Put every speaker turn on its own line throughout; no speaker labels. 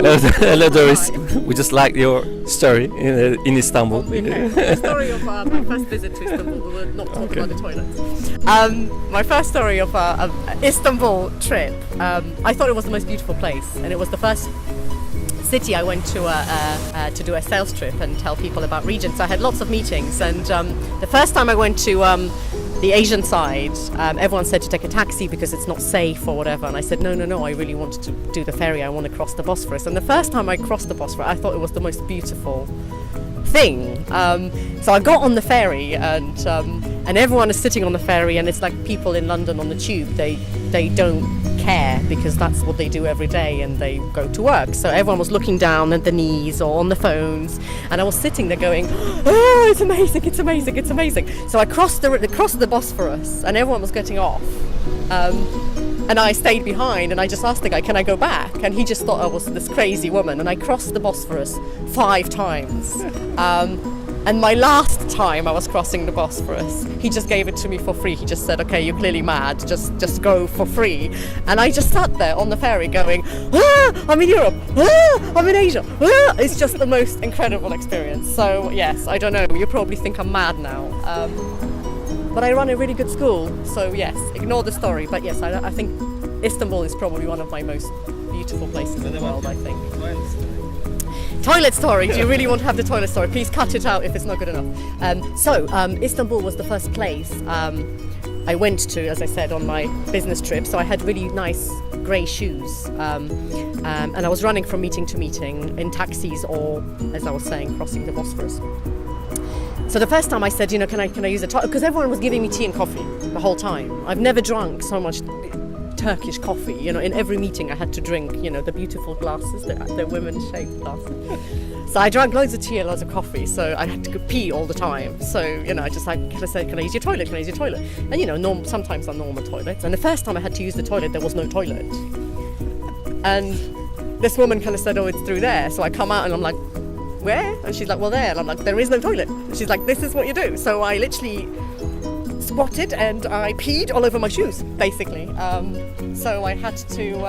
Hello, Doris. We just like your story in Istanbul.
Okay. The story of my first visit to Istanbul. We will not talk about the toilets. My first story of Istanbul trip. I thought it was the most beautiful place, and it was the first city I went to do a sales trip and tell people about Regent. So I had lots of meetings, and the first time I went to the Asian side, everyone said to take a taxi because it's not safe or whatever, and I said no, I really wanted to do the ferry, I want to cross the Bosphorus. And the first time I crossed the Bosphorus, I thought it was the most beautiful thing. So I got on the ferry, and everyone is sitting on the ferry, and it's like people in London on the tube. They don't care because that's what they do every day, and they go to work. So everyone was looking down at the knees or on the phones, and I was sitting there going, oh, it's amazing, it's amazing, it's amazing. So I crossed the Bosphorus, and everyone was getting off. And I stayed behind, and I just asked the guy, can I go back? And he just thought I was this crazy woman. And I crossed the Bosphorus 5 times. And my last time I was crossing the Bosphorus, he just gave it to me for free. He just said, okay, you're clearly mad, just go for free. And I just sat there on the ferry going, I'm in Europe, I'm in Asia. It's just the most incredible experience. So yes, I don't know, you probably think I'm mad now. But I run a really good school, so yes, ignore the story. But yes, I think Istanbul is probably one of my most beautiful places in the world, I think. Toilet story. Do you really want to have the toilet story? Please cut it out if it's not good enough. Istanbul was the first place I went to, as I said, on my business trip. So I had really nice grey shoes, and I was running from meeting to meeting in taxis or, as I was saying, crossing the Bosphorus. So the first time I said, can I use a toilet? Because everyone was giving me tea and coffee the whole time. I've never drunk so much Turkish coffee. In every meeting I had to drink, the beautiful glasses, the women-shaped glasses. So I drank loads of tea and loads of coffee, so I had to pee all the time. So, I just said, can I use your toilet? Can I use your toilet? And, sometimes on normal toilets. And the first time I had to use the toilet, there was no toilet. And this woman kind of said, oh, it's through there. So I come out and I'm like, where? And she's like, well, there. And I'm like, there is no toilet. And she's like, this is what you do. So I literally squatted and I peed all over my shoes, basically. So I had to,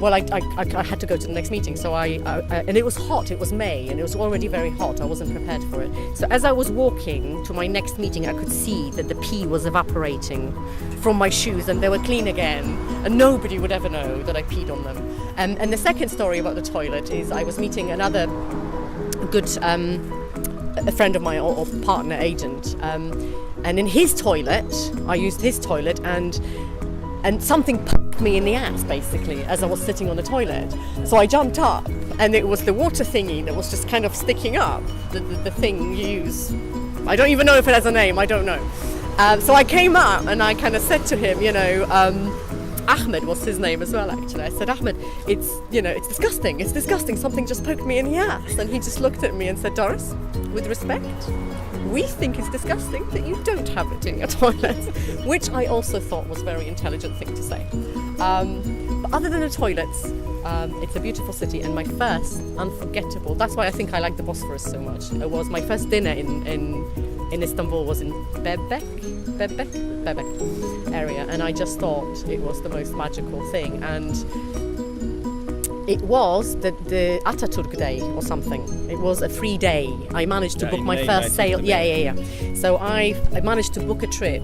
I had to go to the next meeting. So and it was hot, it was May, and it was already very hot. I wasn't prepared for it. So as I was walking to my next meeting, I could see that the pee was evaporating from my shoes and they were clean again. And nobody would ever know that I peed on them. And the second story about the toilet is I was meeting another good a friend of mine, or partner, agent, and in his toilet, I used his toilet, and something poked me in the ass, basically, as I was sitting on the toilet. So I jumped up, and it was the water thingy that was just kind of sticking up, the thing you use. I don't even know if it has a name, I don't know. So I came up, and I kind of said to him, Ahmed was his name as well, actually. I said, Ahmed, it's disgusting, something just poked me in the ass. And he just looked at me and said, Doris, with respect, we think it's disgusting that you don't have it in your toilet, which I also thought was a very intelligent thing to say. But other than the toilets, it's a beautiful city, and my first unforgettable, that's why I think I like the Bosphorus so much. It was my first dinner in Istanbul was in Bebek area, and I just thought it was the most magical thing. And it was the Atatürk Day or something. It was a free day. I managed to book my first sail. Yeah. So I managed to book a trip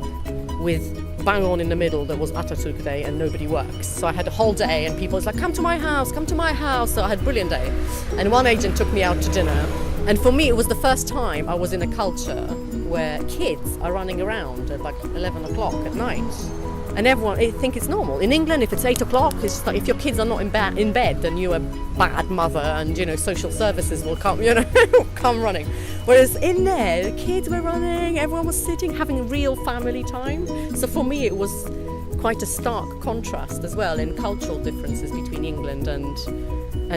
with bang on in the middle there was Atatürk Day and nobody works. So I had a whole day and people was like, come to my house. So I had a brilliant day. And one agent took me out to dinner. And for me, it was the first time I was in a culture where kids are running around at like 11 o'clock at night. And everyone, I think it's normal. In England, if it's 8 o'clock, it's just like if your kids are not in bed, then you're a bad mother, and social services will come, come running. Whereas in there, the kids were running, everyone was sitting, having real family time. So for me, it was quite a stark contrast as well in cultural differences between England and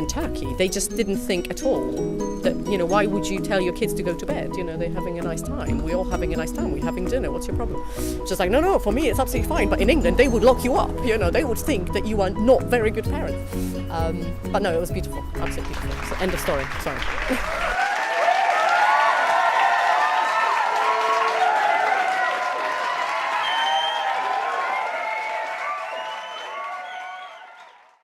Turkey. They just didn't think at all that, why would you tell your kids to go to bed? They're having a nice time. We're all having a nice time. We're having dinner. What's your problem? Just like, no, for me, it's absolutely fine. But in England, they would lock you up. They would think that you are not very good parents. But no, it was beautiful. Absolutely beautiful. So end of story. Sorry.